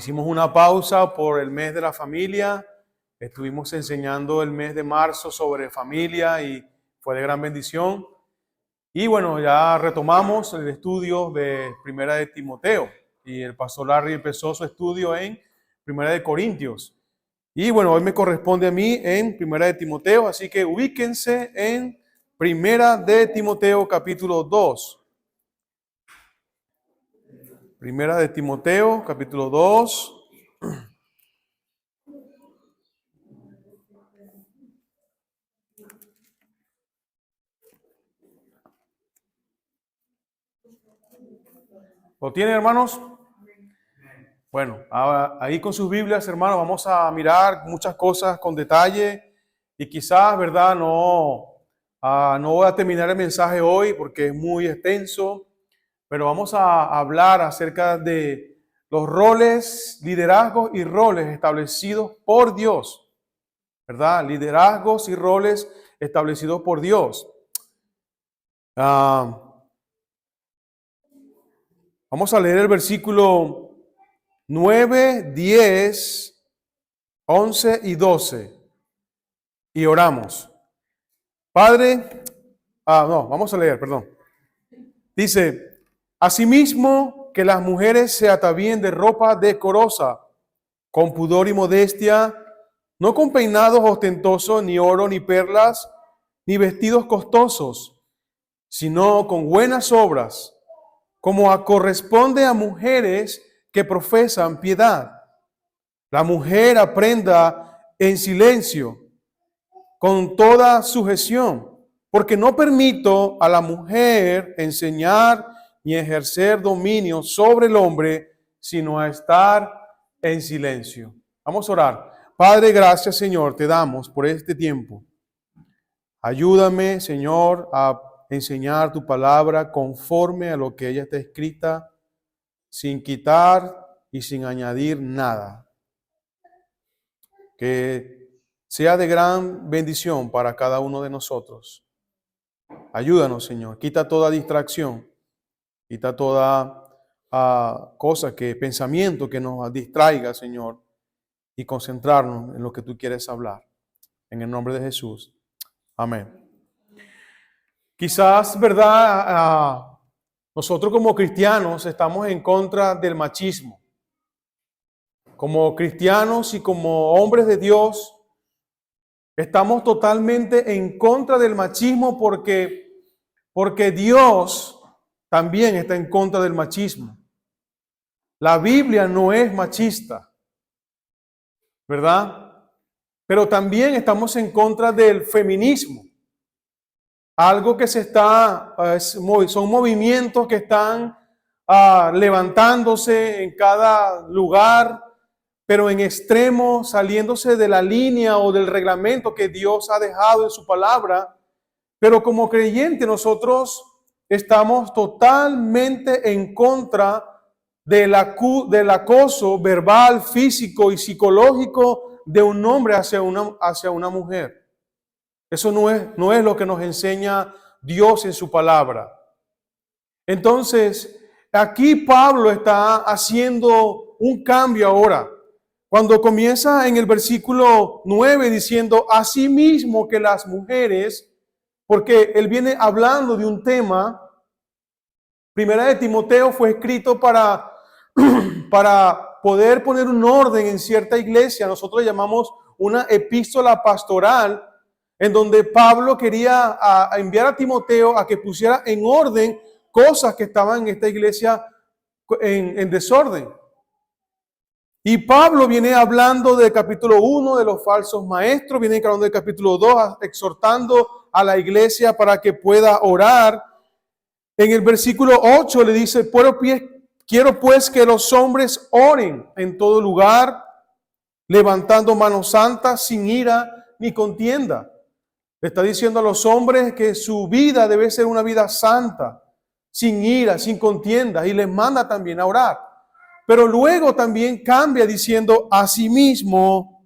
Hicimos una pausa por el mes de la familia. Estuvimos enseñando el mes de marzo sobre familia y fue de gran bendición. Y bueno, ya retomamos el estudio de Primera de Timoteo. Y el pastor Larry empezó su estudio en Primera de Corintios. Y bueno, hoy me corresponde a mí en Primera de Timoteo. Así que ubíquense en Primera de Timoteo capítulo 2. Primera de Timoteo capítulo 2. ¿Lo tienen, hermanos? Bueno, ahí con sus Biblias, hermanos, vamos a mirar muchas cosas con detalle y quizás, ¿verdad? No voy a terminar el mensaje hoy porque es muy extenso, pero vamos a hablar acerca de los roles, liderazgos y roles establecidos por Dios, ¿verdad? Liderazgos y roles establecidos por Dios. Vamos a leer el versículo 9, 10, 11 y 12 y oramos. Padre, vamos a leer, perdón. Dice, asimismo que las mujeres se atavíen de ropa decorosa, con pudor y modestia, no con peinados ostentosos, ni oro, ni perlas, ni vestidos costosos, sino con buenas obras, como corresponde a mujeres que profesan piedad. La mujer aprenda en silencio, con toda sujeción, porque no permito a la mujer enseñar ni ejercer dominio sobre el hombre, sino a estar en silencio. Vamos a orar. Padre, gracias, Señor, te damos por este tiempo. Ayúdame, Señor, a enseñar tu palabra conforme a lo que ella está escrita, sin quitar y sin añadir nada. Que sea de gran bendición para cada uno de nosotros. Ayúdanos, Señor. Quita toda distracción. Quita toda pensamiento que nos distraiga, Señor. Y concentrarnos en lo que tú quieres hablar. En el nombre de Jesús. Amén. Quizás, ¿verdad? Nosotros como cristianos estamos en contra del machismo. Como cristianos y como hombres de Dios, estamos totalmente en contra del machismo porque Dios también está en contra del machismo. La Biblia no es machista, ¿verdad? Pero también estamos en contra del feminismo. Algo que son movimientos que están levantándose en cada lugar, pero en extremo, saliéndose de la línea o del reglamento que Dios ha dejado en su palabra. Pero como creyentes nosotros estamos totalmente en contra del acoso verbal, físico y psicológico de un hombre hacia una mujer. Eso no es lo que nos enseña Dios en su palabra. Entonces, aquí Pablo está haciendo un cambio ahora. Cuando comienza en el versículo 9 diciendo, asimismo que las mujeres, porque él viene hablando de un tema. Primera de Timoteo fue escrito para poder poner un orden en cierta iglesia. Nosotros le llamamos una epístola pastoral, en donde Pablo quería enviar a Timoteo a que pusiera en orden cosas que estaban en esta iglesia en desorden. Y Pablo viene hablando del capítulo 1 de los falsos maestros, viene hablando del capítulo 2, exhortando a la iglesia para que pueda orar. En el versículo 8 le dice, quiero pues que los hombres oren en todo lugar, levantando manos santas, sin ira ni contienda. Le está diciendo a los hombres que su vida debe ser una vida santa, sin ira, sin contienda, y les manda también a orar. Pero luego también cambia diciendo, asimismo,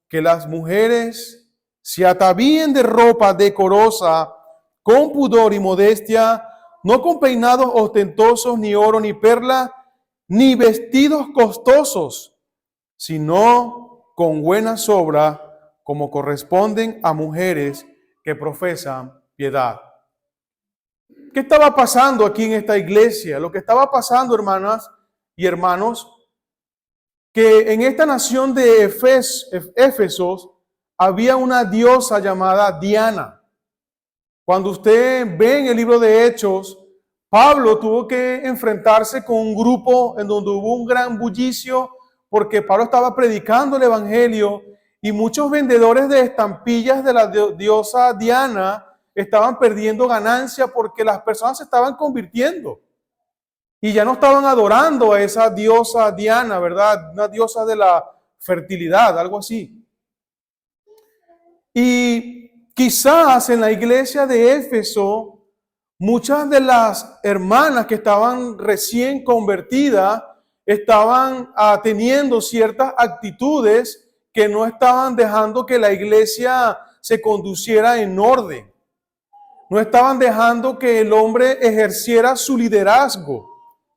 que las mujeres se atavíen de ropa decorosa, con pudor y modestia, no con peinados ostentosos, ni oro, ni perla, ni vestidos costosos, sino con buena sobra, como corresponden a mujeres que profesan piedad. ¿Qué estaba pasando aquí en esta iglesia? Lo que estaba pasando, hermanas y hermanos, que en esta nación de Éfesos había una diosa llamada Diana. Cuando usted ve en el libro de Hechos, Pablo tuvo que enfrentarse con un grupo en donde hubo un gran bullicio porque Pablo estaba predicando el evangelio y muchos vendedores de estampillas de la diosa Diana estaban perdiendo ganancia porque las personas se estaban convirtiendo y ya no estaban adorando a esa diosa Diana, ¿verdad? Una diosa de la fertilidad, algo así. Y quizás en la iglesia de Éfeso, muchas de las hermanas que estaban recién convertidas estaban teniendo ciertas actitudes que no estaban dejando que la iglesia se conduciera en orden. No estaban dejando que el hombre ejerciera su liderazgo,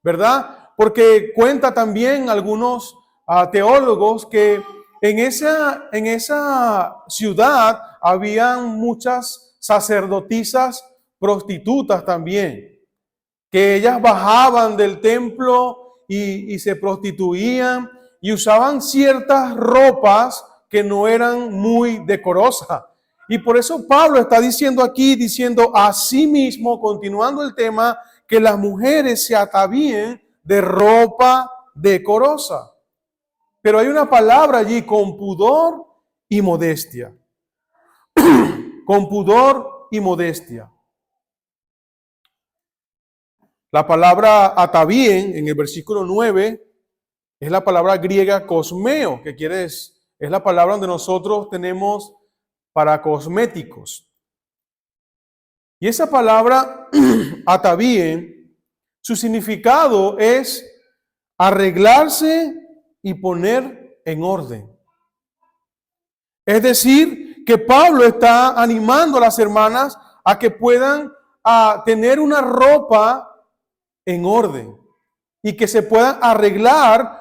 ¿verdad? Porque cuenta también algunos teólogos que en esa ciudad habían muchas sacerdotisas prostitutas también, que ellas bajaban del templo y se prostituían y usaban ciertas ropas que no eran muy decorosas. Y por eso Pablo está diciendo aquí, diciendo asimismo, continuando el tema, que las mujeres se atavíen de ropa decorosa. Pero hay una palabra allí, con pudor y modestia. Con pudor y modestia. La palabra atavíen en el versículo 9 es la palabra griega cosmeo, que quiere decir, es la palabra donde nosotros tenemos para cosméticos. Y esa palabra atavíen, su significado es arreglarse y poner en orden. Es decir, que Pablo está animando a las hermanas a que puedan tener una ropa en orden y que se puedan arreglar,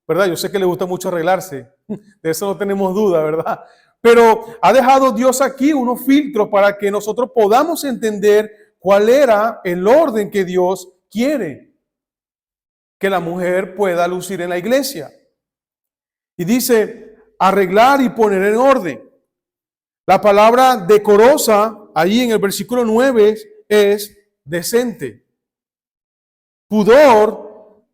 ¿verdad? Yo sé que le gusta mucho arreglarse, de eso no tenemos duda, ¿verdad? Pero ha dejado Dios aquí unos filtros para que nosotros podamos entender cuál era el orden que Dios quiere que la mujer pueda lucir en la iglesia. Y dice, arreglar y poner en orden. La palabra decorosa, ahí en el versículo 9, es decente. Pudor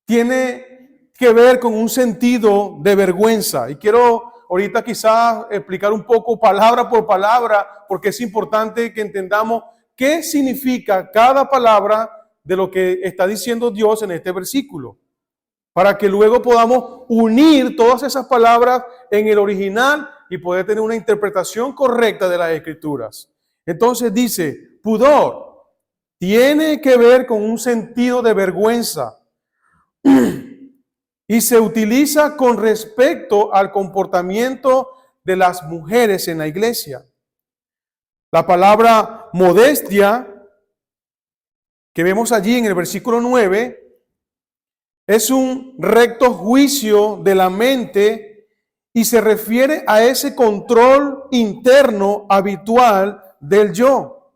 tiene que ver con un sentido de vergüenza. Y quiero ahorita quizás explicar un poco palabra por palabra, porque es importante que entendamos qué significa cada palabra de lo que está diciendo Dios en este versículo, para que luego podamos unir todas esas palabras en el original y poder tener una interpretación correcta de las Escrituras. Entonces dice, pudor tiene que ver con un sentido de vergüenza y se utiliza con respecto al comportamiento de las mujeres en la iglesia. La palabra modestia que vemos allí en el versículo 9 es un recto juicio de la mente y se refiere a ese control interno habitual del yo,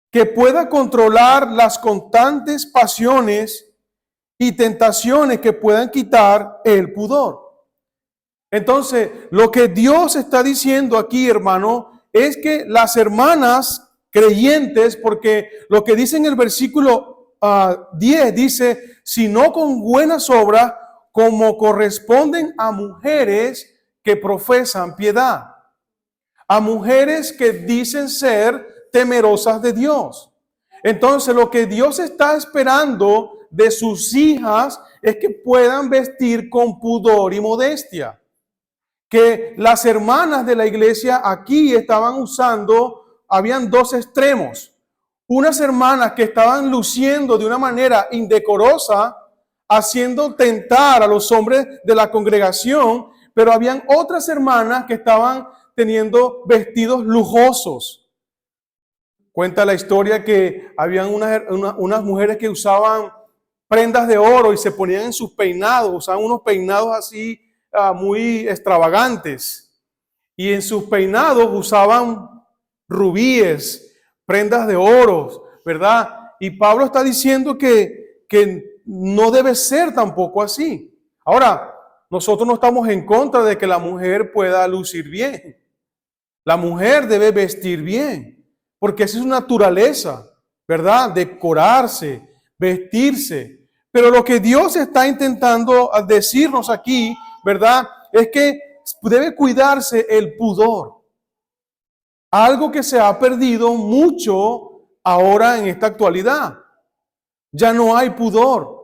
que pueda controlar las constantes pasiones y tentaciones que puedan quitar el pudor. Entonces, lo que Dios está diciendo aquí, hermano, es que las hermanas creyentes, porque lo que dice en el versículo 10 dice, sino con buenas obras, como corresponden a mujeres que profesan piedad, a mujeres que dicen ser temerosas de Dios. Entonces, lo que Dios está esperando de sus hijas es que puedan vestir con pudor y modestia. Que las hermanas de la iglesia aquí estaban usando, habían dos extremos. Unas hermanas que estaban luciendo de una manera indecorosa, haciendo tentar a los hombres de la congregación, pero habían otras hermanas que estaban teniendo vestidos lujosos. Cuenta la historia que habían unas mujeres que usaban prendas de oro y se ponían en sus peinados, usaban unos peinados así muy extravagantes. Y en sus peinados usaban rubíes, prendas de oro, ¿verdad? Y Pablo está diciendo que no debe ser tampoco así. Ahora, nosotros no estamos en contra de que la mujer pueda lucir bien. La mujer debe vestir bien, porque esa es su naturaleza, ¿verdad? Decorarse, vestirse. Pero lo que Dios está intentando decirnos aquí, ¿verdad? Es que debe cuidarse el pudor. Algo que se ha perdido mucho ahora en esta actualidad. Ya no hay pudor.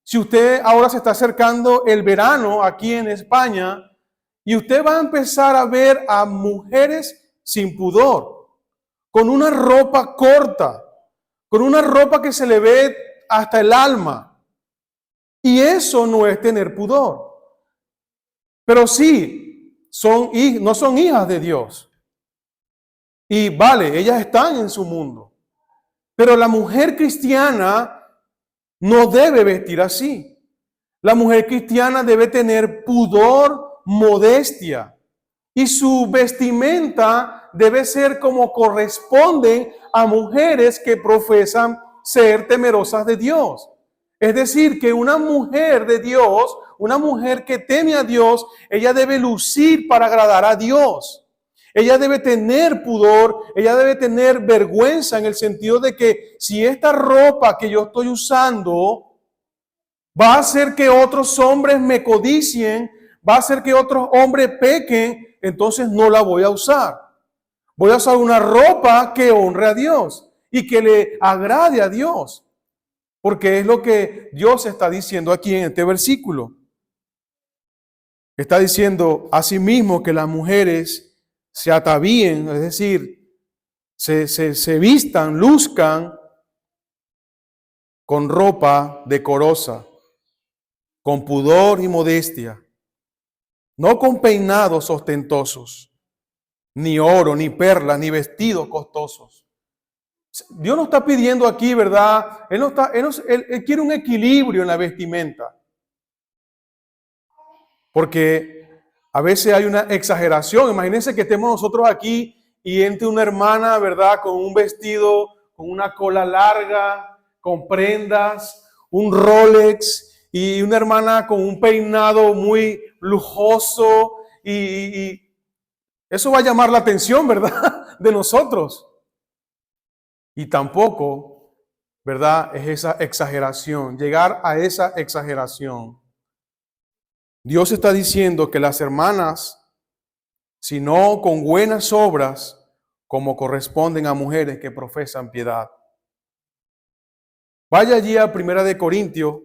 Si usted ahora se está acercando el verano aquí en España y usted va a empezar a ver a mujeres sin pudor, con una ropa corta, con una ropa que se le ve hasta el alma. Y eso no es tener pudor. Pero sí, no son hijas de Dios. Y vale, ellas están en su mundo. Pero la mujer cristiana no debe vestir así. La mujer cristiana debe tener pudor, modestia. Y su vestimenta debe ser como corresponden a mujeres que profesan ser temerosas de Dios. Es decir, que una mujer de Dios, una mujer que teme a Dios, ella debe lucir para agradar a Dios. Ella debe tener pudor, ella debe tener vergüenza en el sentido de que si esta ropa que yo estoy usando va a hacer que otros hombres me codicien, va a hacer que otros hombres pequen, entonces no la voy a usar. Voy a usar una ropa que honre a Dios y que le agrade a Dios. Porque es lo que Dios está diciendo aquí en este versículo. Está diciendo asimismo que las mujeres se atavíen, es decir, se vistan, luzcan con ropa decorosa, con pudor y modestia, no con peinados ostentosos, ni oro, ni perlas, ni vestidos costosos. Dios no está pidiendo aquí, ¿verdad? Él quiere un equilibrio en la vestimenta. Porque a veces hay una exageración. Imagínense que estemos nosotros aquí y entre una hermana, ¿verdad? Con un vestido, con una cola larga, con prendas, un Rolex y una hermana con un peinado muy lujoso y eso va a llamar la atención, ¿verdad? De nosotros. Y tampoco, ¿verdad? Es esa exageración, llegar a esa exageración. Dios está diciendo que las hermanas, si no con buenas obras, como corresponden a mujeres que profesan piedad. Vaya allí a 1 de Corintios,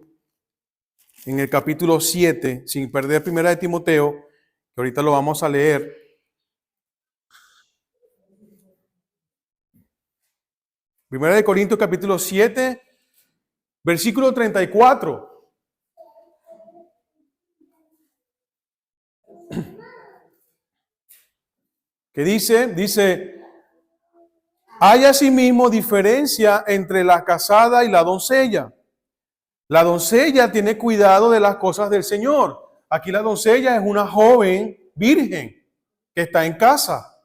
en el capítulo 7, sin perder 1 de Timoteo, que ahorita lo vamos a leer. Primera de Corintios capítulo 7, versículo 34. Que dice, hay asimismo diferencia entre la casada y la doncella. La doncella tiene cuidado de las cosas del Señor. Aquí la doncella es una joven virgen que está en casa.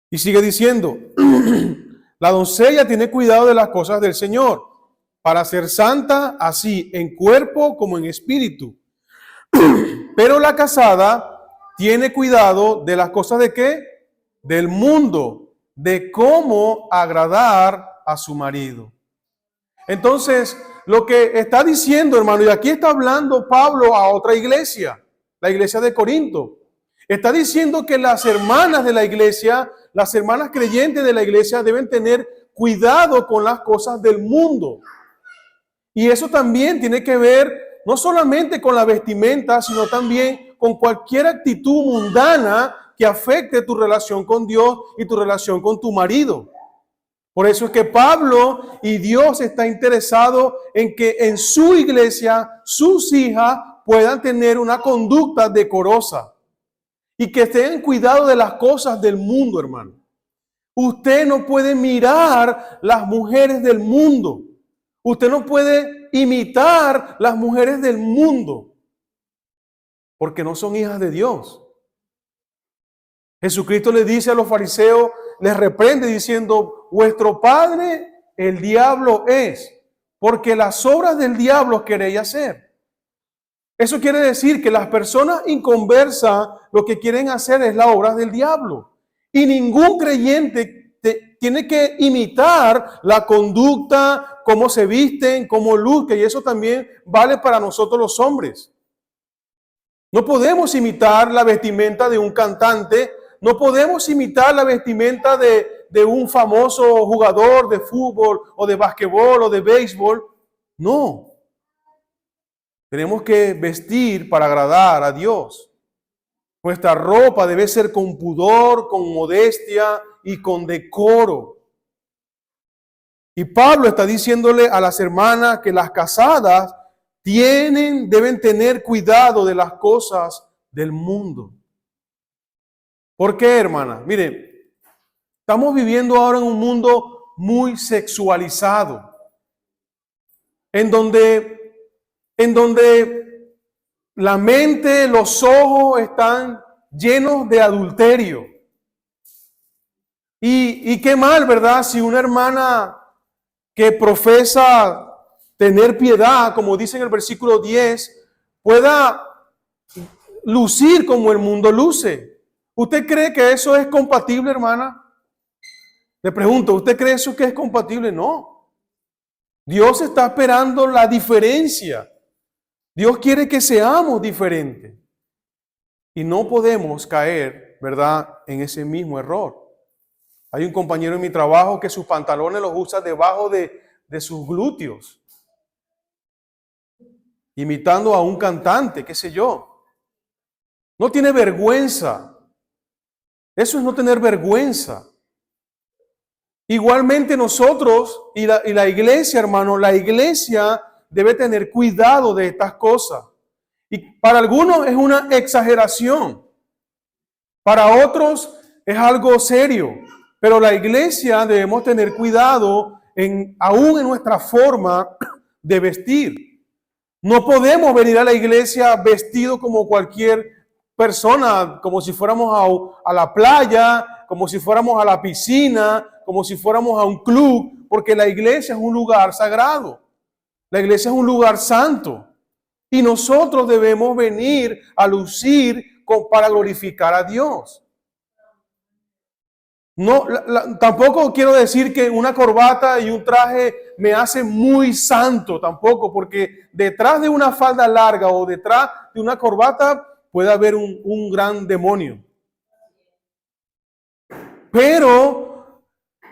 Y sigue diciendo, la doncella tiene cuidado de las cosas del Señor, para ser santa así en cuerpo como en espíritu. Pero la casada tiene cuidado de las cosas de ¿qué? Del mundo, de cómo agradar a su marido. Entonces, lo que está diciendo, hermano, y aquí está hablando Pablo a otra iglesia, la iglesia de Corinto. Está diciendo que las hermanas de la iglesia, las hermanas creyentes de la iglesia deben tener cuidado con las cosas del mundo. Y eso también tiene que ver no solamente con la vestimenta, sino también con cualquier actitud mundana que afecte tu relación con Dios y tu relación con tu marido. Por eso es que Pablo y Dios está interesado en que en su iglesia sus hijas puedan tener una conducta decorosa y que tengan cuidado de las cosas del mundo, hermano. Usted no puede mirar las mujeres del mundo. Usted no puede imitar las mujeres del mundo, porque no son hijas de Dios. Jesucristo le dice a los fariseos, les reprende diciendo, vuestro padre el diablo es, porque las obras del diablo queréis hacer. Eso quiere decir que las personas inconversas lo que quieren hacer es la obra del diablo. Y ningún creyente tiene que imitar la conducta, cómo se visten, cómo lucen, y eso también vale para nosotros los hombres. No podemos imitar la vestimenta de un cantante, no podemos imitar la vestimenta de un famoso jugador de fútbol o de basquetbol o de béisbol. No. Tenemos que vestir para agradar a Dios. Nuestra ropa debe ser con pudor, con modestia y con decoro. Y Pablo está diciéndole a las hermanas que las casadas deben tener cuidado de las cosas del mundo. ¿Por qué, hermana? Mire, estamos viviendo ahora en un mundo muy sexualizado, en donde la mente, los ojos están llenos de adulterio. Y qué mal, ¿verdad? Si una hermana que profesa tener piedad, como dice en el versículo 10, pueda lucir como el mundo luce. ¿Usted cree que eso es compatible, hermana? Le pregunto, ¿usted cree eso que es compatible? No. Dios está esperando la diferencia. Dios quiere que seamos diferentes. Y no podemos caer, ¿verdad?, en ese mismo error. Hay un compañero en mi trabajo que sus pantalones los usa debajo de sus glúteos, imitando a un cantante, qué sé yo. No tiene vergüenza. Eso es no tener vergüenza. Igualmente nosotros y la iglesia, hermano, la iglesia debe tener cuidado de estas cosas. Y para algunos es una exageración. Para otros es algo serio. Pero la iglesia debemos tener cuidado aún en nuestra forma de vestir. No podemos venir a la iglesia vestido como cualquier persona, como si fuéramos a la playa, como si fuéramos a la piscina, como si fuéramos a un club, porque la iglesia es un lugar sagrado. La iglesia es un lugar santo. Y nosotros debemos venir a lucir para glorificar a Dios. No, tampoco quiero decir que una corbata y un traje me hace muy santo, tampoco, porque detrás de una falda larga o detrás de una corbata puede haber un gran demonio. Pero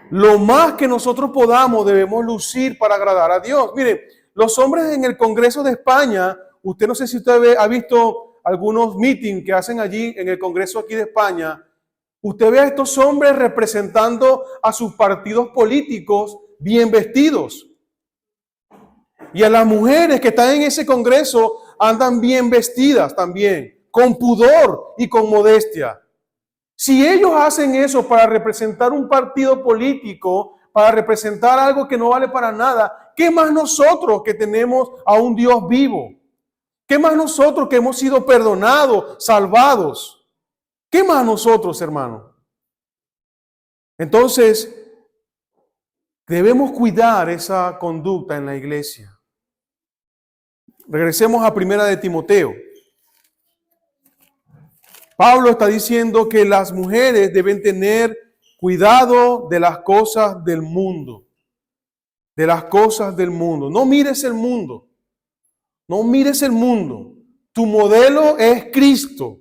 lo más que nosotros podamos debemos lucir para agradar a Dios. Mire, los hombres en el Congreso de España, usted no sé si usted ha visto algunos meetings que hacen allí en el Congreso aquí de España. Usted ve a estos hombres representando a sus partidos políticos bien vestidos. Y a las mujeres que están en ese congreso andan bien vestidas también, con pudor y con modestia. Si ellos hacen eso para representar un partido político, para representar algo que no vale para nada, ¿qué más nosotros que tenemos a un Dios vivo? ¿Qué más nosotros que hemos sido perdonados, salvados? ¿Qué más nosotros, hermano? Entonces, debemos cuidar esa conducta en la iglesia. Regresemos a Primera de Timoteo. Pablo está diciendo que las mujeres deben tener cuidado de las cosas del mundo. De las cosas del mundo. No mires el mundo. No mires el mundo. Tu modelo es Cristo.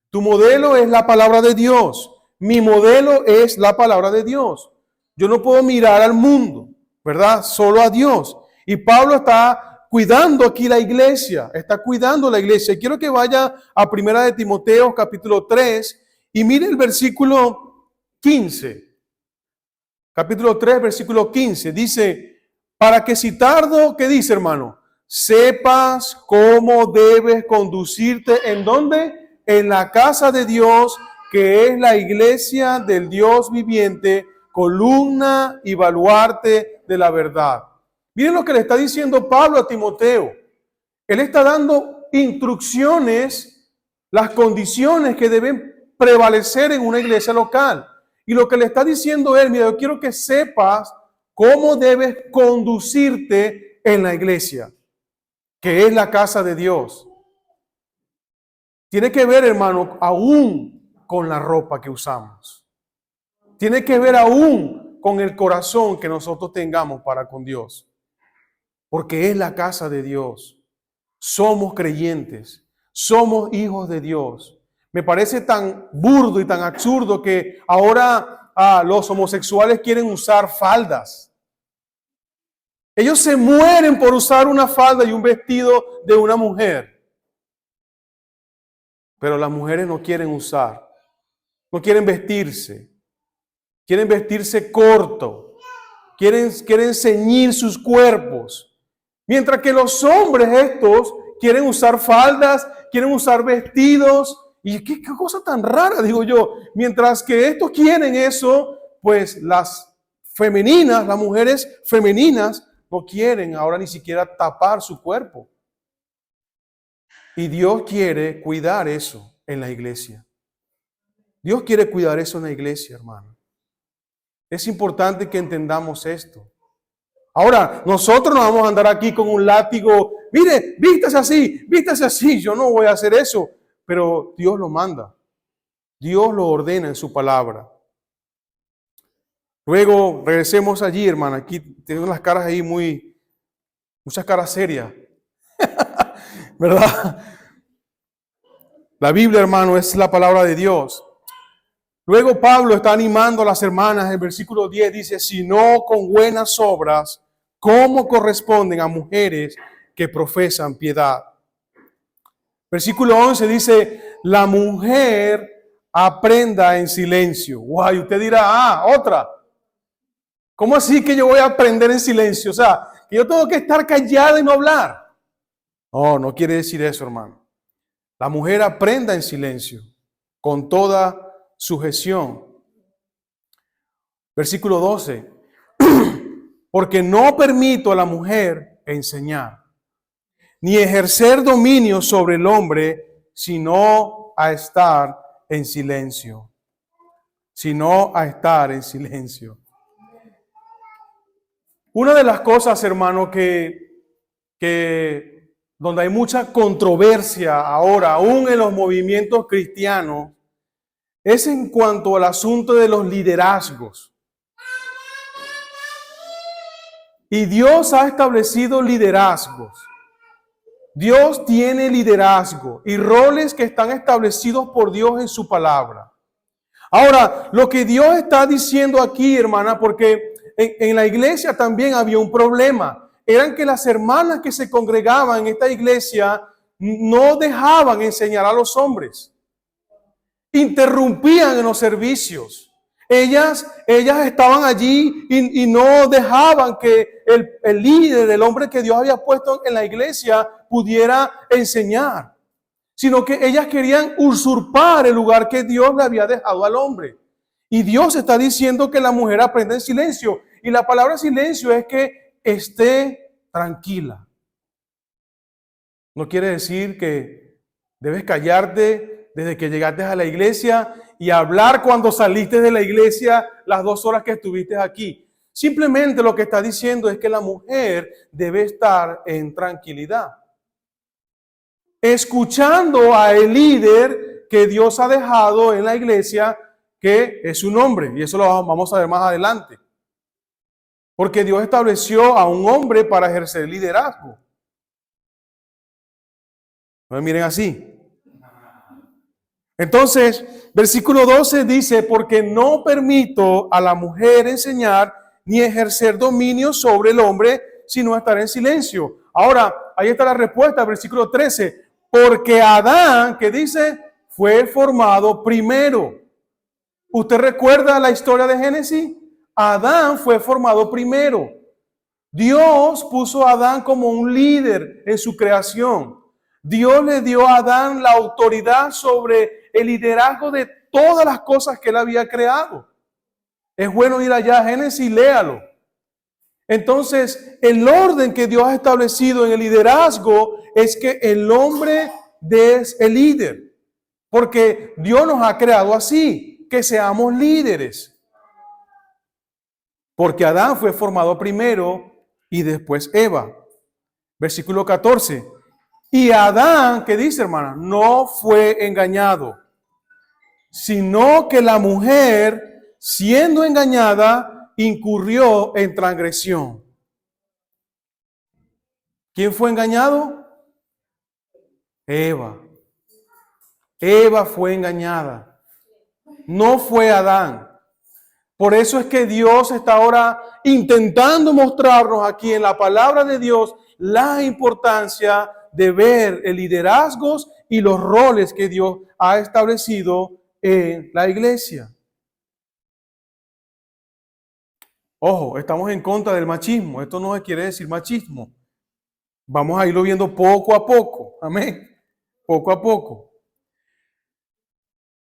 Tu modelo es la palabra de Dios. Mi modelo es la palabra de Dios. Yo no puedo mirar al mundo, ¿verdad? Solo a Dios. Y Pablo está cuidando aquí la iglesia. Está cuidando la iglesia. Quiero que vaya a Primera de Timoteo, capítulo 3, y mire el versículo 15. Capítulo 3, versículo 15. Dice, para que si tardo, ¿qué dice, hermano? Sepas cómo debes conducirte. ¿En dónde? En la casa de Dios, que es la iglesia del Dios viviente, columna y baluarte de la verdad. Miren lo que le está diciendo Pablo a Timoteo. Él está dando instrucciones, las condiciones que deben prevalecer en una iglesia local. Y lo que le está diciendo él, mira, yo quiero que sepas cómo debes conducirte en la iglesia, que es la casa de Dios. Tiene que ver, hermano, aún con la ropa que usamos. Tiene que ver aún con el corazón que nosotros tengamos para con Dios. Porque es la casa de Dios. Somos creyentes. Somos hijos de Dios. Me parece tan burdo y tan absurdo que ahora los homosexuales quieren usar faldas. Ellos se mueren por usar una falda y un vestido de una mujer. Pero las mujeres no quieren usar, no quieren vestirse. Quieren vestirse corto, quieren ceñir sus cuerpos. Mientras que los hombres estos quieren usar faldas, quieren usar vestidos. Y qué cosa tan rara, digo yo. Mientras que estos quieren eso, pues las femeninas, las mujeres femeninas, no quieren ahora ni siquiera tapar su cuerpo. Y Dios quiere cuidar eso en la iglesia. Dios quiere cuidar eso en la iglesia, hermano. Es importante que entendamos esto. Ahora, nosotros no vamos a andar aquí con un látigo. Mire, vístase así, vístase así. Yo no voy a hacer eso. Pero Dios lo manda. Dios lo ordena en su palabra. Luego, regresemos allí, hermana. Aquí tenemos las caras ahí muchas caras serias. ¿Verdad? La Biblia, hermano, es la palabra de Dios. Luego Pablo está animando a las hermanas. En el versículo 10 dice, sino con buenas obras, como corresponden a mujeres que profesan piedad. Versículo 11 dice, la mujer aprenda en silencio. Guau, y usted dirá, otra. ¿Cómo así que yo voy a aprender en silencio? O sea, que yo tengo que estar callada y no hablar. No quiere decir eso, hermano. La mujer aprenda en silencio, con toda sujeción. Versículo 12. Porque no permito a la mujer enseñar, ni ejercer dominio sobre el hombre, sino a estar en silencio. Sino a estar en silencio. Una de las cosas, hermano, que donde hay mucha controversia ahora, aún en los movimientos cristianos, es en cuanto al asunto de los liderazgos. Y Dios ha establecido liderazgos. Dios tiene liderazgo y roles que están establecidos por Dios en su palabra. Ahora, lo que Dios está diciendo aquí, hermana, porque en la iglesia también había un problema. Eran que las hermanas que se congregaban en esta iglesia no dejaban enseñar a los hombres. Interrumpían en los servicios. Ellas estaban allí y no dejaban que el líder, el hombre que Dios había puesto en la iglesia, pudiera enseñar. Sino que ellas querían usurpar el lugar que Dios le había dejado al hombre. Y Dios está diciendo que la mujer aprenda en silencio. Y la palabra silencio es que esté tranquila. No quiere decir que debes callarte desde que llegaste a la iglesia y hablar cuando saliste de la iglesia las 2 horas que estuviste aquí. Simplemente lo que está diciendo es que la mujer debe estar en tranquilidad, escuchando a el líder que Dios ha dejado en la iglesia, que es un hombre, y eso lo vamos a ver más adelante. Porque Dios estableció a un hombre para ejercer liderazgo. No me miren así. Entonces, versículo 12 dice, porque no permito a la mujer enseñar ni ejercer dominio sobre el hombre, sino estar en silencio. Ahora, ahí está la respuesta, versículo 13. Porque Adán, ¿qué dice? Fue formado primero. ¿Usted recuerda la historia de Génesis? Adán fue formado primero. Dios puso a Adán como un líder en su creación. Dios le dio a Adán la autoridad sobre el liderazgo de todas las cosas que él había creado. Es bueno ir allá a Génesis, léalo. Entonces, el orden que Dios ha establecido en el liderazgo es que el hombre es el líder, porque Dios nos ha creado así, que seamos líderes. Porque Adán fue formado primero y después Eva. Versículo 14. Y Adán, ¿qué dice, hermana? No fue engañado, sino que la mujer, siendo engañada, incurrió en transgresión. ¿Quién fue engañado? Eva. Eva fue engañada. No fue Adán. Por eso es que Dios está ahora intentando mostrarnos aquí en la palabra de Dios la importancia de ver el liderazgo y los roles que Dios ha establecido en la iglesia. Ojo, estamos en contra del machismo. Esto no quiere decir machismo. Vamos a irlo viendo poco a poco. Amén. Poco a poco.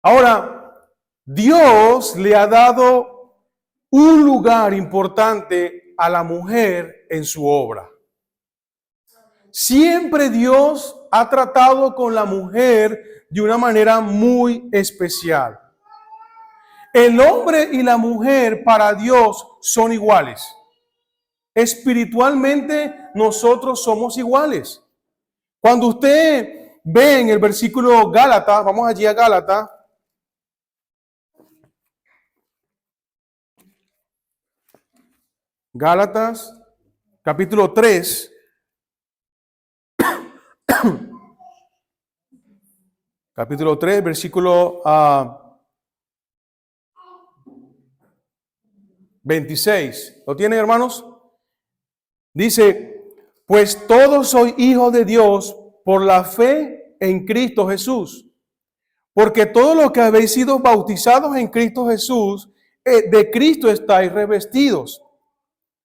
Ahora, Dios le ha dado un lugar importante a la mujer en su obra. Siempre Dios ha tratado con la mujer de una manera muy especial. El hombre y la mujer para Dios son iguales. Espiritualmente nosotros somos iguales. Cuando usted ve en el versículo Gálatas, vamos allí a Gálatas. Gálatas, capítulo 3. Capítulo 3, versículo 26. ¿Lo tienen, hermanos? Dice, pues todos sois hijos de Dios por la fe en Cristo Jesús. Porque todos los que habéis sido bautizados en Cristo Jesús, de Cristo estáis revestidos.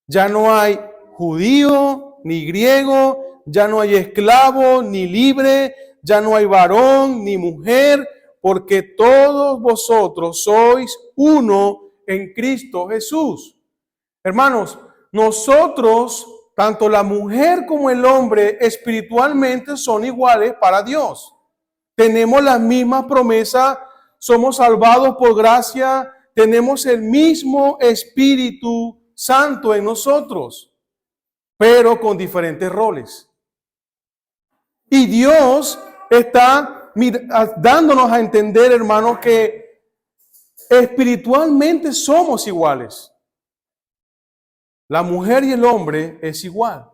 Ya no hay judío ni griego, ya no hay esclavo ni libre, ya no hay varón ni mujer, porque todos vosotros sois uno en Cristo Jesús. Hermanos, nosotros, tanto la mujer como el hombre, espiritualmente son iguales para Dios. Tenemos las mismas promesas, somos salvados por gracia, tenemos el mismo Espíritu Santo en nosotros, pero con diferentes roles. Y Dios está dándonos a entender, hermanos, que espiritualmente somos iguales. La mujer y el hombre es igual,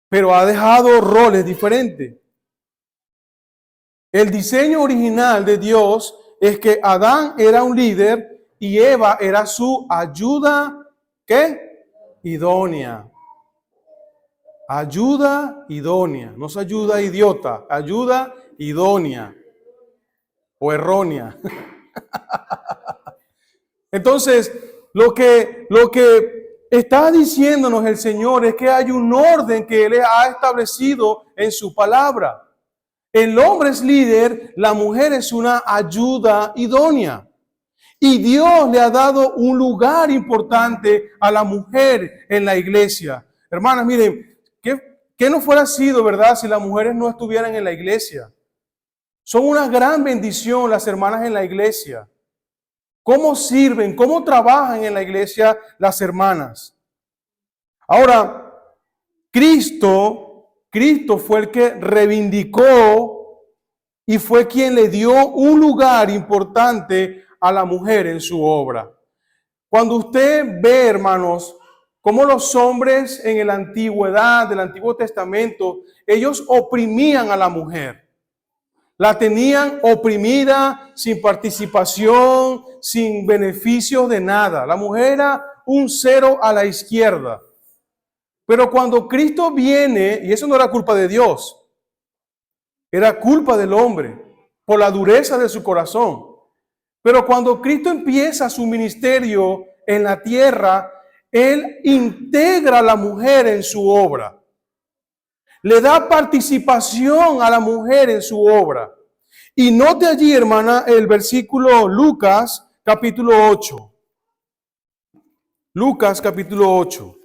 pero ha dejado roles diferentes. El diseño original de Dios es que Adán era un líder y Eva era su ayuda, ¿qué? Idónea. Ayuda idónea, no es ayuda idiota, ayuda idónea o errónea. Entonces, lo que está diciéndonos el Señor es que hay un orden que Él ha establecido en su palabra. El hombre es líder, la mujer es una ayuda idónea. Y Dios le ha dado un lugar importante a la mujer en la iglesia. Hermanas, miren, ¿qué no fuera sido, verdad, si las mujeres no estuvieran en la iglesia? Son una gran bendición las hermanas en la iglesia. ¿Cómo sirven? ¿Cómo trabajan en la iglesia las hermanas? Ahora, Cristo fue el que reivindicó y fue quien le dio un lugar importante a la mujer en su obra. Cuando usted ve, hermanos, cómo los hombres en la antigüedad del Antiguo Testamento, ellos oprimían a la mujer. La tenían oprimida, sin participación, sin beneficios de nada. La mujer era un cero a la izquierda. Pero cuando Cristo viene, y eso no era culpa de Dios, era culpa del hombre, por la dureza de su corazón. Pero cuando Cristo empieza su ministerio en la tierra, Él integra a la mujer en su obra. Le da participación a la mujer en su obra. Y note allí, hermana, el versículo Lucas, capítulo 8. Lucas capítulo 8.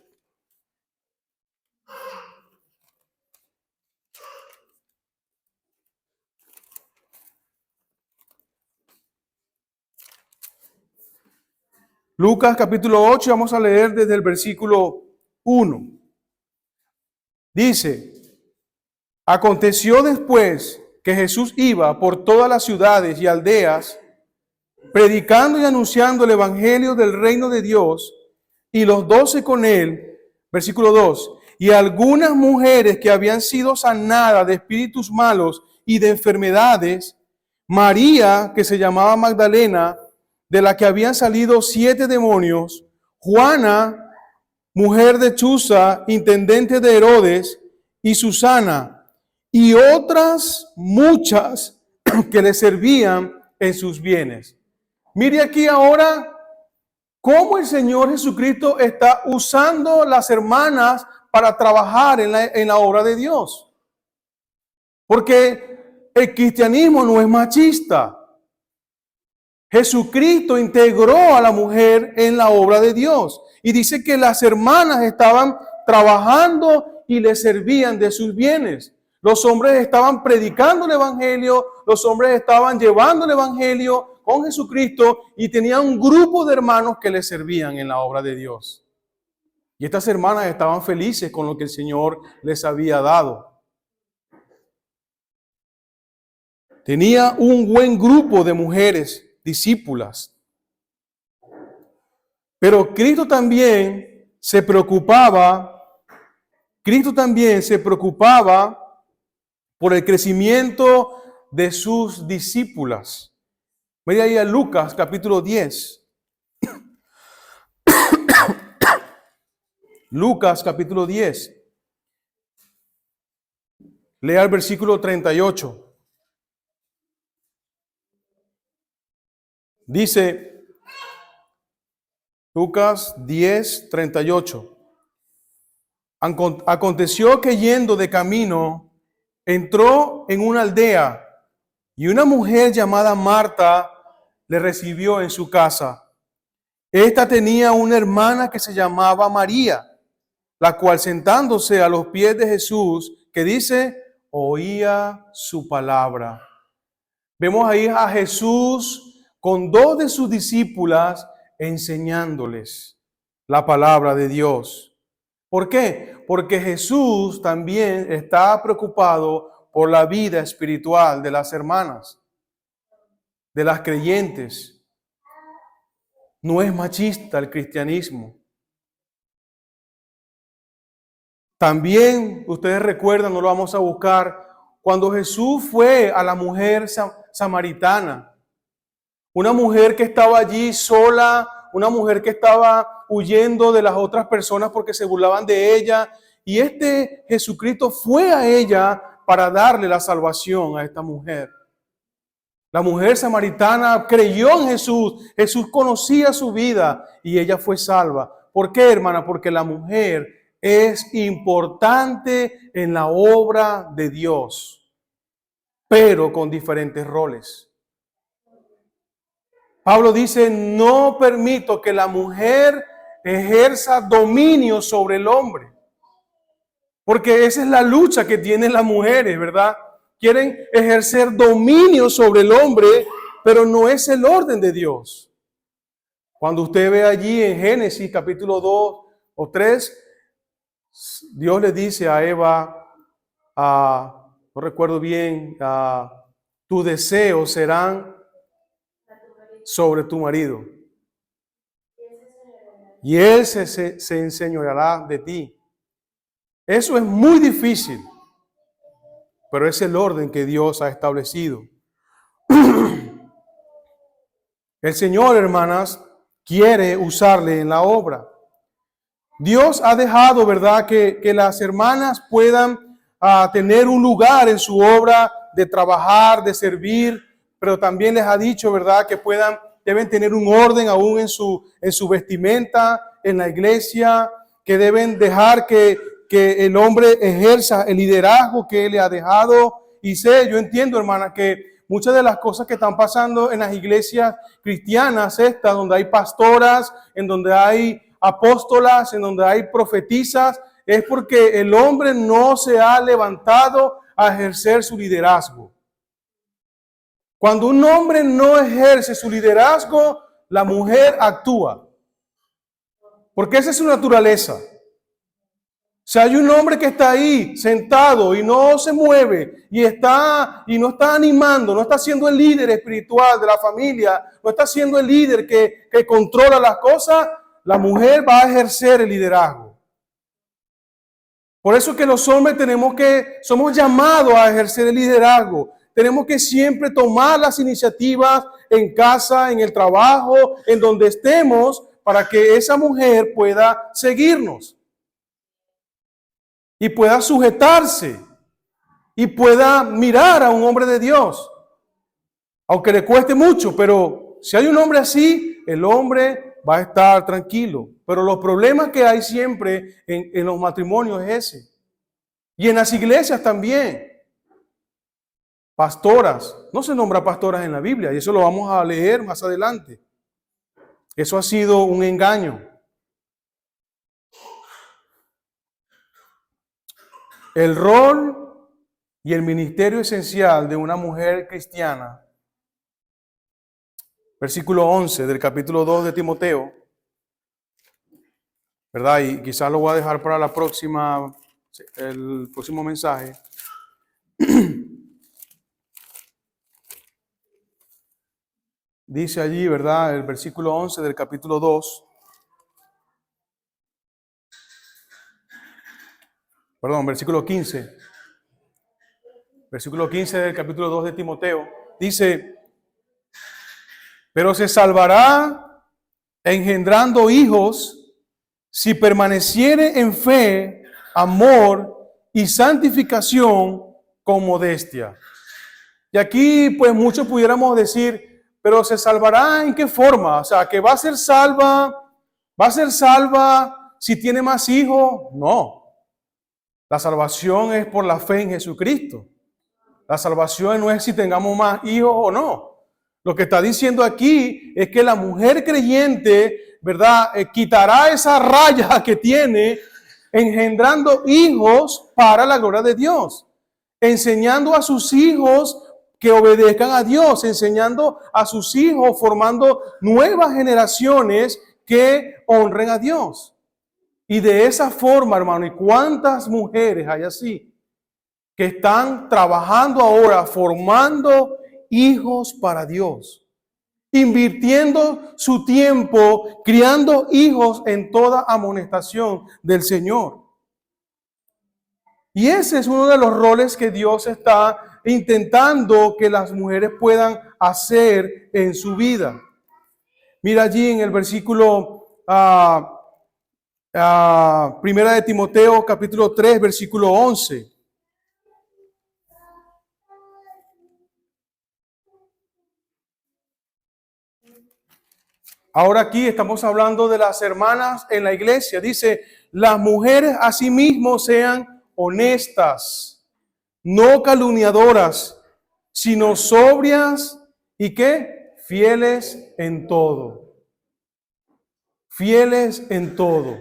Lucas capítulo 8, vamos a leer desde el versículo 1. Dice, aconteció después que Jesús iba por todas las ciudades y aldeas, predicando y anunciando el evangelio del reino de Dios, y los 12 con él, versículo 2, y algunas mujeres que habían sido sanadas de espíritus malos y de enfermedades, María, que se llamaba Magdalena, de la que habían salido 7 demonios, Juana, mujer de Chuza, intendente de Herodes, y Susana, y otras muchas que le servían en sus bienes. Mire aquí ahora cómo el Señor Jesucristo está usando las hermanas para trabajar en la obra de Dios. Porque el cristianismo no es machista. Jesucristo integró a la mujer en la obra de Dios. Y dice que las hermanas estaban trabajando y le servían de sus bienes. Los hombres estaban predicando el evangelio, los hombres estaban llevando el evangelio con Jesucristo y tenían un grupo de hermanos que le servían en la obra de Dios. Y estas hermanas estaban felices con lo que el Señor les había dado. Tenía un buen grupo de mujeres discípulas. Pero Cristo también se preocupaba por el crecimiento de sus discípulas. Mira ahí a Lucas capítulo 10. Lucas capítulo 10. Lea el versículo 38. Dice Lucas 10, 38. Aconteció que yendo de camino, entró en una aldea y una mujer llamada Marta le recibió en su casa. Esta tenía una hermana que se llamaba María, la cual sentándose a los pies de Jesús, que dice, oía su palabra. Vemos ahí a Jesús con 2 de sus discípulas enseñándoles la palabra de Dios. ¿Por qué? Porque Jesús también está preocupado por la vida espiritual de las hermanas, de las creyentes. No es machista el cristianismo. También, ustedes recuerdan, no lo vamos a buscar, cuando Jesús fue a la mujer samaritana, una mujer que estaba allí sola, una mujer que estaba huyendo de las otras personas porque se burlaban de ella. Y Jesucristo fue a ella para darle la salvación a esta mujer. La mujer samaritana creyó en Jesús. Jesús conocía su vida y ella fue salva. ¿Por qué, hermana? Porque la mujer es importante en la obra de Dios, pero con diferentes roles. Pablo dice, no permito que la mujer ejerza dominio sobre el hombre. Porque esa es la lucha que tienen las mujeres, ¿verdad? Quieren ejercer dominio sobre el hombre, pero no es el orden de Dios. Cuando usted ve allí en Génesis capítulo 2 o 3, Dios le dice a Eva, no recuerdo bien, tus deseos serán sobre tu marido y él se enseñoreará de ti. Eso es muy difícil, pero es el orden que Dios ha establecido. El Señor, hermanas, quiere usarle en la obra. Dios ha dejado, ¿verdad?, que las hermanas puedan tener un lugar en su obra de trabajar, de servir, pero también les ha dicho, ¿verdad?, que deben tener un orden aún en su vestimenta, en la iglesia, que deben dejar que el hombre ejerza el liderazgo que Él le ha dejado. Y yo entiendo, hermana, que muchas de las cosas que están pasando en las iglesias cristianas, donde hay pastoras, en donde hay apóstolas, en donde hay profetisas, es porque el hombre no se ha levantado a ejercer su liderazgo. Cuando un hombre no ejerce su liderazgo, la mujer actúa. Porque esa es su naturaleza. Si hay un hombre que está ahí sentado y no se mueve y no está animando, no está siendo el líder espiritual de la familia, no está siendo el líder que controla las cosas, la mujer va a ejercer el liderazgo. Por eso que los hombres somos llamados a ejercer el liderazgo. Tenemos que siempre tomar las iniciativas en casa, en el trabajo, en donde estemos, para que esa mujer pueda seguirnos. Y pueda sujetarse y pueda mirar a un hombre de Dios. Aunque le cueste mucho, pero si hay un hombre así, el hombre va a estar tranquilo. Pero los problemas que hay siempre en los matrimonios es ese. Y en las iglesias también. Pastoras. No se nombra pastoras en la Biblia y eso lo vamos a leer más adelante. Eso ha sido un engaño. El rol y el ministerio esencial de una mujer cristiana, versículo 11 del capítulo 2 de Timoteo, ¿verdad? Y quizás lo voy a dejar para el próximo mensaje. Dice allí, ¿verdad? El versículo 11 del capítulo 2. Perdón, versículo 15. Versículo 15 del capítulo 2 de Timoteo. Dice, pero se salvará engendrando hijos si permaneciere en fe, amor y santificación con modestia. Y aquí pues muchos pudiéramos decir, pero se salvará ¿en qué forma? O sea, que va a ser salva si tiene más hijos. No. La salvación es por la fe en Jesucristo. La salvación no es si tengamos más hijos o no. Lo que está diciendo aquí es que la mujer creyente, ¿verdad? Quitará esa raya que tiene engendrando hijos para la gloria de Dios. Enseñando a sus hijos que obedezcan a Dios, enseñando a sus hijos, formando nuevas generaciones que honren a Dios. Y de esa forma, hermano, ¿y cuántas mujeres hay así? Que están trabajando ahora, formando hijos para Dios. Invirtiendo su tiempo, criando hijos en toda amonestación del Señor. Y ese es uno de los roles que Dios está intentando que las mujeres puedan hacer en su vida. Mira allí en el versículo Primera de Timoteo, capítulo 3, versículo 11. Ahora aquí estamos hablando de las hermanas en la iglesia. Dice, las mujeres asimismo sean honestas, no calumniadoras, sino sobrias y ¿qué? Fieles en todo. Fieles en todo.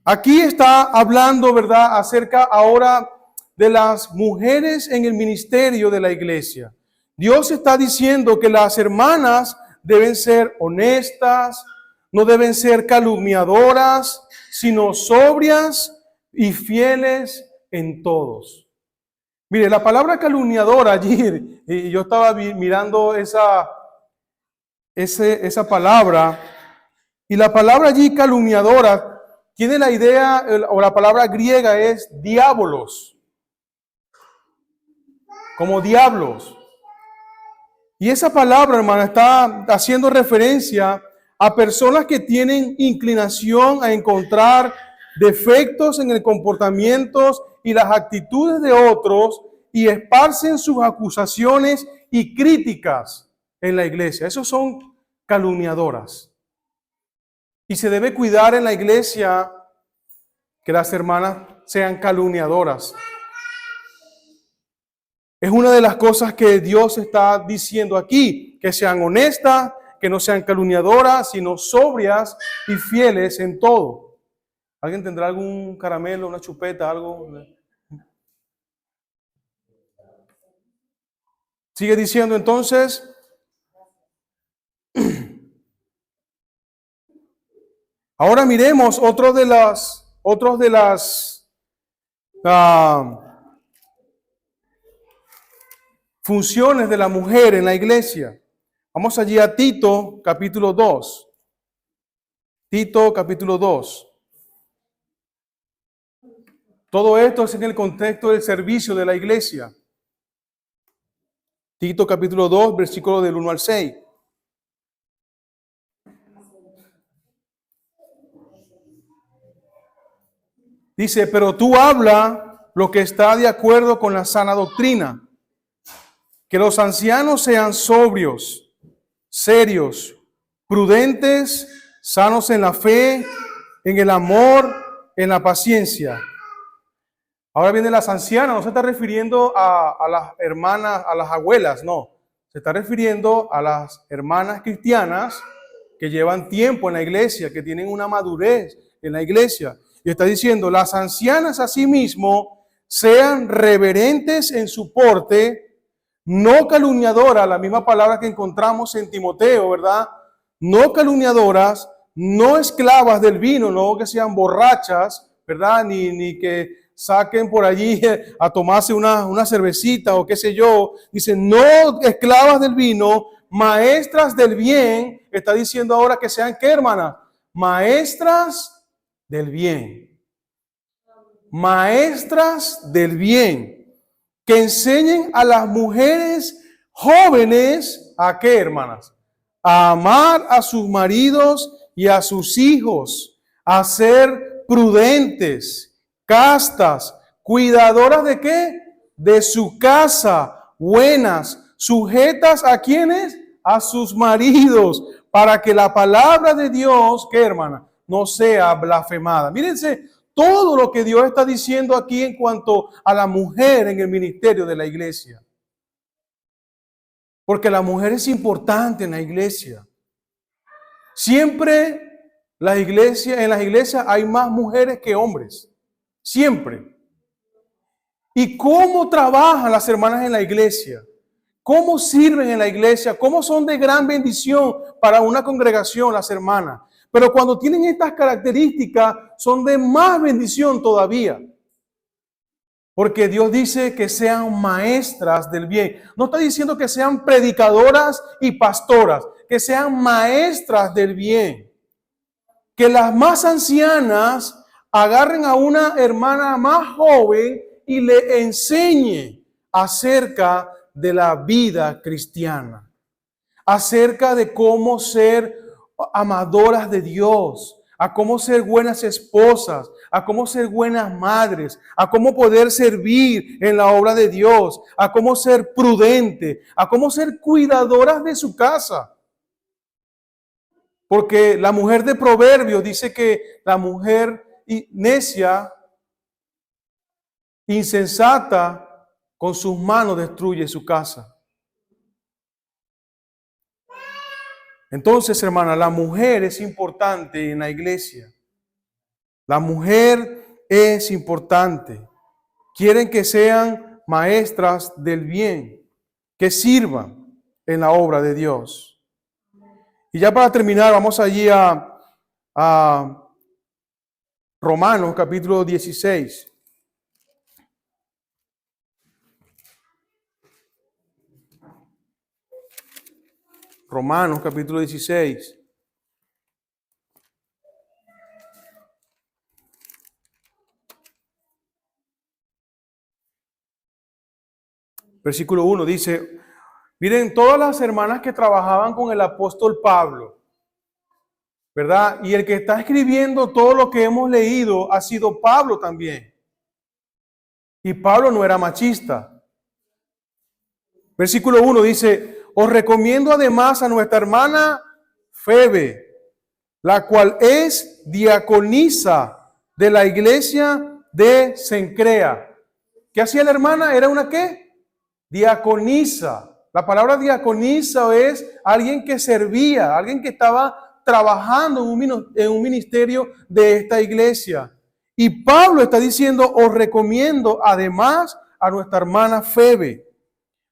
Aquí está hablando, ¿verdad?, acerca ahora de las mujeres en el ministerio de la iglesia. Dios está diciendo que las hermanas deben ser honestas, no deben ser calumniadoras, sino sobrias y fieles en todos. Mire, la palabra calumniadora allí, y yo estaba mirando esa palabra, y la palabra allí calumniadora tiene la idea, o la palabra griega es diabolos, como diablos. Y esa palabra, hermano, está haciendo referencia a personas que tienen inclinación a encontrar defectos en el comportamiento y las actitudes de otros y esparcen sus acusaciones y críticas en la iglesia. Esos son calumniadoras. Y se debe cuidar en la iglesia que las hermanas sean calumniadoras. Es una de las cosas que Dios está diciendo aquí, que sean honestas, que no sean calumniadoras, sino sobrias y fieles en todo. ¿Alguien tendrá algún caramelo, una chupeta, algo? Sigue diciendo entonces, ahora miremos otros de las funciones de la mujer en la iglesia. Vamos allí a Tito, capítulo 2. Tito, capítulo 2. Todo esto es en el contexto del servicio de la iglesia. Tito, capítulo 2, versículo del 1 al 6. Dice, pero tú habla lo que está de acuerdo con la sana doctrina. Que los ancianos sean sobrios, serios, prudentes, sanos en la fe, en el amor, en la paciencia. Ahora vienen las ancianas, no se está refiriendo a las hermanas, a las abuelas, no. Se está refiriendo a las hermanas cristianas que llevan tiempo en la iglesia, que tienen una madurez en la iglesia. Y está diciendo, las ancianas asimismo sean reverentes en su porte, no calumniadoras, la misma palabra que encontramos en Timoteo, ¿verdad? No calumniadoras, no esclavas del vino, no que sean borrachas, ¿verdad? Ni que saquen por allí a tomarse una cervecita o qué sé yo. Dice, no esclavas del vino, maestras del bien. Está diciendo ahora que sean, ¿qué, hermana? Maestras del bien. Maestras del bien. Que enseñen a las mujeres jóvenes, ¿a qué, hermanas? A amar a sus maridos y a sus hijos, a ser prudentes, castas, cuidadoras de qué? De su casa, buenas, sujetas a quienes? A sus maridos, para que la palabra de Dios, ¿qué, hermana? No sea blasfemada. Mírense todo lo que Dios está diciendo aquí en cuanto a la mujer en el ministerio de la iglesia. Porque la mujer es importante en la iglesia. Siempre en las iglesias hay más mujeres que hombres. Siempre. ¿Y cómo trabajan las hermanas en la iglesia? ¿Cómo sirven en la iglesia? ¿Cómo son de gran bendición para una congregación las hermanas? Pero cuando tienen estas características, son de más bendición todavía. Porque Dios dice que sean maestras del bien. No está diciendo que sean predicadoras y pastoras, que sean maestras del bien. Que las más ancianas agarren a una hermana más joven y le enseñe acerca de la vida cristiana, acerca de cómo ser amadoras de Dios, a cómo ser buenas esposas, a cómo ser buenas madres, a cómo poder servir en la obra de Dios, a cómo ser prudente, a cómo ser cuidadoras de su casa. Porque la mujer de Proverbios dice que la mujer necia, insensata, con sus manos destruye su casa. Entonces, hermana, la mujer es importante en la iglesia. La mujer es importante. Quieren que sean maestras del bien, que sirvan en la obra de Dios. Y ya para terminar, vamos allí a Romanos capítulo 16. Romanos capítulo 16. Versículo 1 dice, miren, todas las hermanas que trabajaban con el apóstol Pablo, ¿verdad? Y el que está escribiendo todo lo que hemos leído ha sido Pablo también. Y Pablo no era machista. Versículo 1 dice, os recomiendo además a nuestra hermana Febe, la cual es diaconisa de la iglesia de Cencrea. ¿Qué hacía la hermana? ¿Era una qué? Diaconisa. La palabra diaconisa es alguien que servía, alguien que estaba trabajando en un ministerio de esta iglesia. Y Pablo está diciendo, os recomiendo además a nuestra hermana Febe.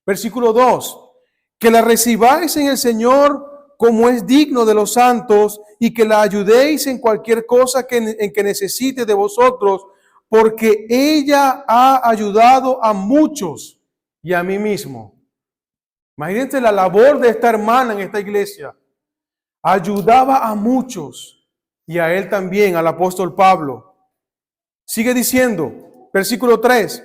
Versículo 2, que la recibáis en el Señor como es digno de los santos y que la ayudéis en cualquier cosa en que necesite de vosotros, porque ella ha ayudado a muchos y a mí mismo. Imagínense la labor de esta hermana en esta iglesia. Ayudaba a muchos y a él también, al apóstol Pablo. Sigue diciendo, versículo 3,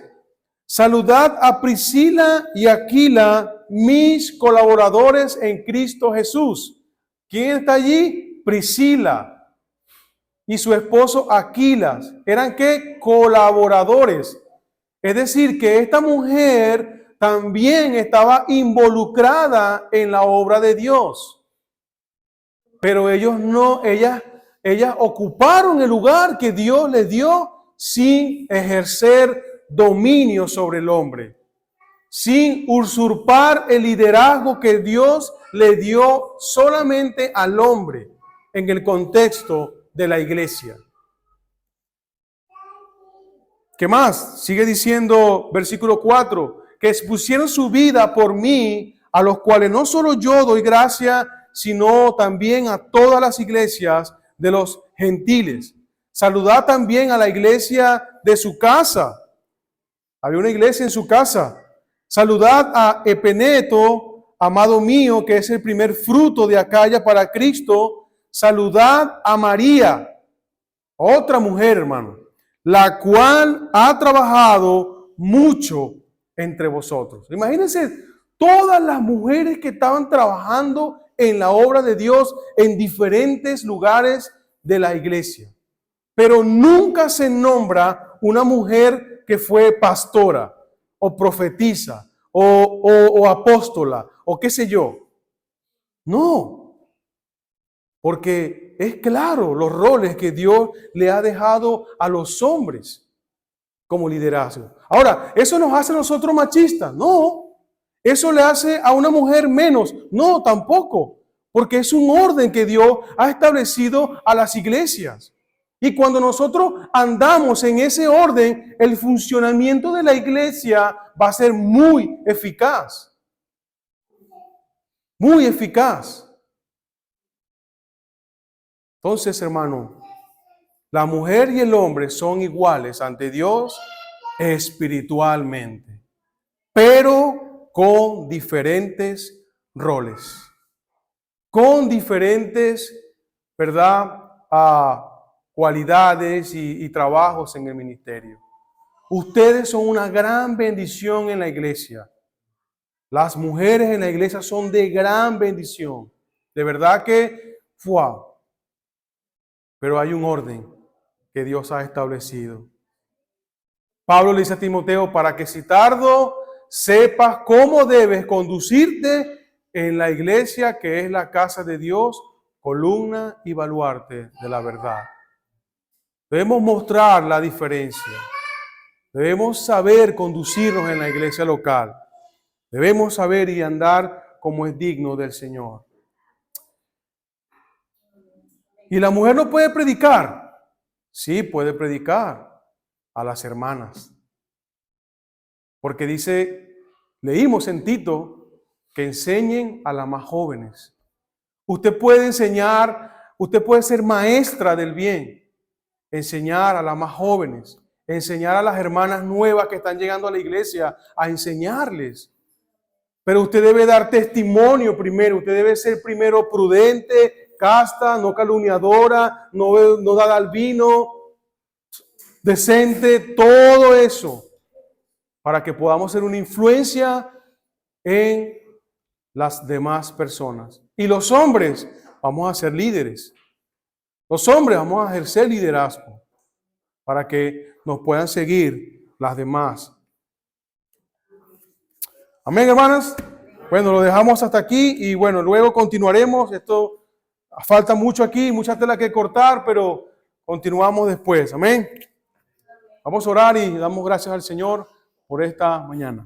saludad a Priscila y Aquila, mis colaboradores en Cristo Jesús. ¿Quién está allí? Priscila y su esposo Aquilas. ¿Eran qué? Colaboradores. Es decir, que esta mujer también estaba involucrada en la obra de Dios. Pero ellas ocuparon el lugar que Dios les dio sin ejercer dominio sobre el hombre, sin usurpar el liderazgo que Dios le dio solamente al hombre en el contexto de la iglesia. ¿Qué más? Sigue diciendo versículo 4, que expusieron su vida por mí, a los cuales no solo yo doy gracia, sino también a todas las iglesias de los gentiles. Saludad también a la iglesia de su casa. Había una iglesia en su casa. Saludad a Epeneto, amado mío, que es el primer fruto de Acaya para Cristo. Saludad a María, otra mujer, hermano, la cual ha trabajado mucho entre vosotros. Imagínense todas las mujeres que estaban trabajando en la obra de Dios en diferentes lugares de la iglesia. Pero nunca se nombra una mujer que fue pastora o profetisa o apóstola o qué sé yo. No, porque es claro los roles que Dios le ha dejado a los hombres como liderazgo. Ahora, ¿eso nos hace a nosotros machistas? No. ¿Eso le hace a una mujer menos? No, tampoco. Porque es un orden que Dios ha establecido a las iglesias. Y cuando nosotros andamos en ese orden, el funcionamiento de la iglesia va a ser muy eficaz. Muy eficaz. Entonces, hermano, la mujer y el hombre son iguales ante Dios espiritualmente, pero con diferentes roles, con diferentes, ¿verdad?, cualidades y trabajos en el ministerio. Ustedes son una gran bendición en la iglesia. Las mujeres en la iglesia son de gran bendición. De verdad que, ¡fua! Pero hay un orden que Dios ha establecido. Pablo le dice a Timoteo, para que si tardo sepas cómo debes conducirte en la iglesia que es la casa de Dios, columna y baluarte de la verdad. Debemos mostrar la diferencia. Debemos saber conducirnos en la iglesia local. Debemos saber y andar como es digno del Señor. ¿Y la mujer no puede predicar? Sí, puede predicar a las hermanas. Porque dice, leímos en Tito, que enseñen a las más jóvenes. Usted puede enseñar, usted puede ser maestra del bien. Enseñar a las más jóvenes. Enseñar a las hermanas nuevas que están llegando a la iglesia, a enseñarles. Pero usted debe dar testimonio primero. Usted debe ser primero prudente, casta, no calumniadora, no dar al vino, decente, todo eso, para que podamos ser una influencia en las demás personas. Y los hombres vamos a ser líderes. Los hombres vamos a ejercer liderazgo para que nos puedan seguir las demás. Amén, hermanas. Bueno, lo dejamos hasta aquí y bueno, luego continuaremos. Esto falta mucho aquí, mucha tela que cortar, pero continuamos después. Amén. Vamos a orar y damos gracias al Señor por esta mañana.